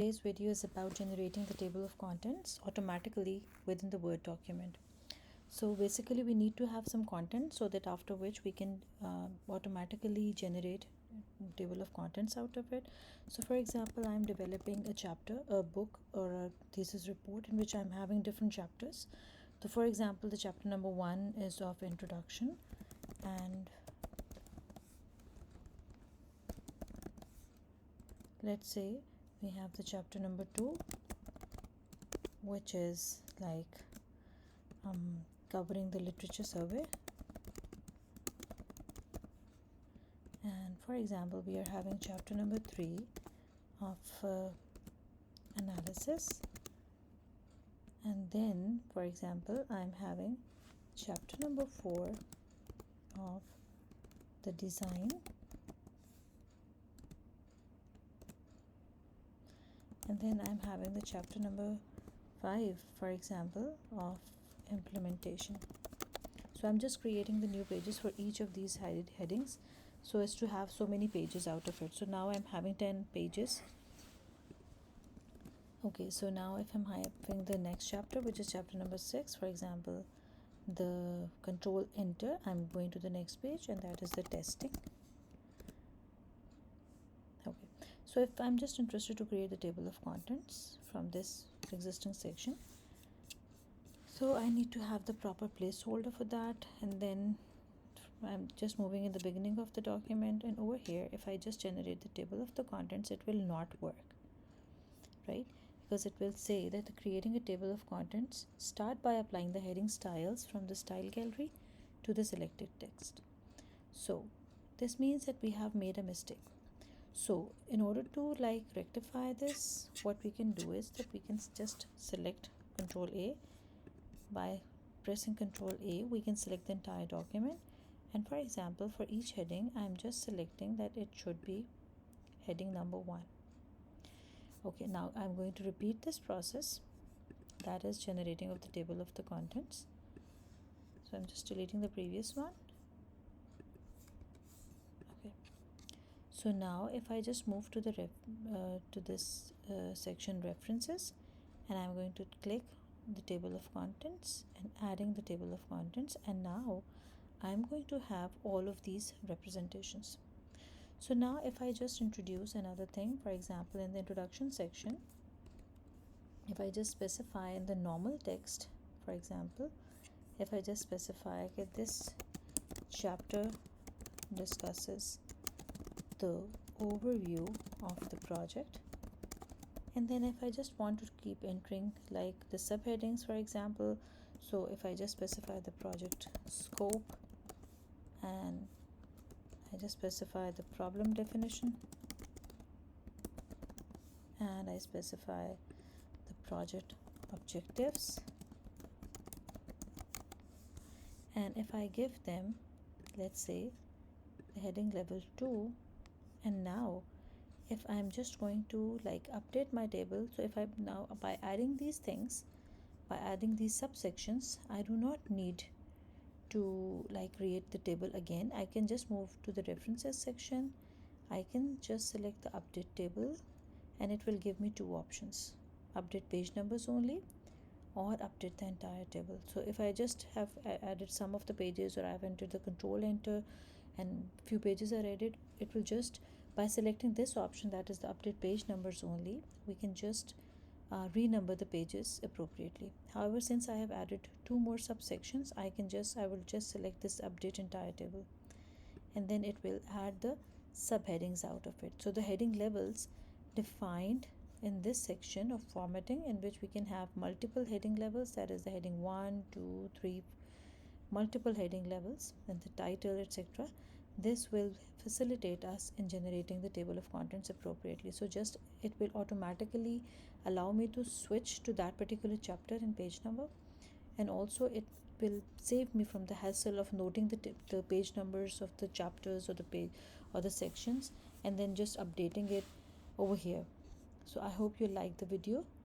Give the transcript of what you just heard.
Today's video is about generating the table of contents automatically within the Word document. So basically we need to have some content so that after which we can automatically generate table of contents out of it. So for example, I'm developing a chapter, a book or a thesis report in which I'm having different chapters. So for example, the chapter number 1 is of introduction, and let's say we have the chapter number 2, which is like covering the literature survey. And for example, we are having chapter number 3 of analysis, and then for example I'm having chapter number 4 of the design, and then I'm having the chapter number 5, for example, of implementation. So I'm just creating the new pages for each of these headings so as to have so many pages out of it. So now I'm having 10 pages. Okay, so now if I'm having the next chapter, which is chapter number 6, for example, the control enter, I'm going to the next page, and that is the testing. Okay, so if I'm just interested to create the table of contents from this existing section, so I need to have the proper placeholder for that, and then I'm just moving in the beginning of the document, and over here if I just generate the table of the contents, it will not work, right? Because it will say that creating a table of contents, start by applying the heading styles from the style gallery to the selected text. So this means that we have made a mistake. So in order to rectify this, what we can do is that we can just select Control A. By pressing Control A, we can select the entire document, and for example, for each heading I'm just selecting that it should be heading number 1. Okay, now I'm going to repeat this process, that is generating of the table of the contents. So I'm just deleting the previous one. Okay, so now if I just move to the this section references, and I'm going to click the table of contents and adding the table of contents, and now I'm going to have all of these representations. So now if I just introduce another thing, for example in the introduction section, if I just specify in the normal text, for example, if I just specify that this chapter discusses the overview of the project, and then if I just want to keep entering like the subheadings, for example, so if I just specify the project scope, and I just specify the problem definition, and I specify the project objectives, and if I give them, let's say, the heading level 2, and now if I'm just going to update my table, so if I now by adding these things, by adding these subsections, I do not need to create the table again. I can just move to the references section, I can just select the update table, and it will give me two options: update page numbers only or update the entire table. So if I just have added some of the pages, or I've entered the control enter and few pages are added, it will just, by selecting this option, that is the update page numbers only, we can just renumber the pages appropriately. However, since I have added two more subsections, I will just select this update entire table, and then it will add the subheadings out of it. So the heading levels defined in this section of formatting, in which we can have multiple heading levels, that is the heading 1, 2, 3, multiple heading levels, and the title, etc. This will facilitate us in generating the table of contents appropriately. So just it will automatically allow me to switch to that particular chapter and page number, and also it will save me from the hassle of noting the page numbers of the chapters or the page or the sections, and then just updating it over here. So I hope you like the video.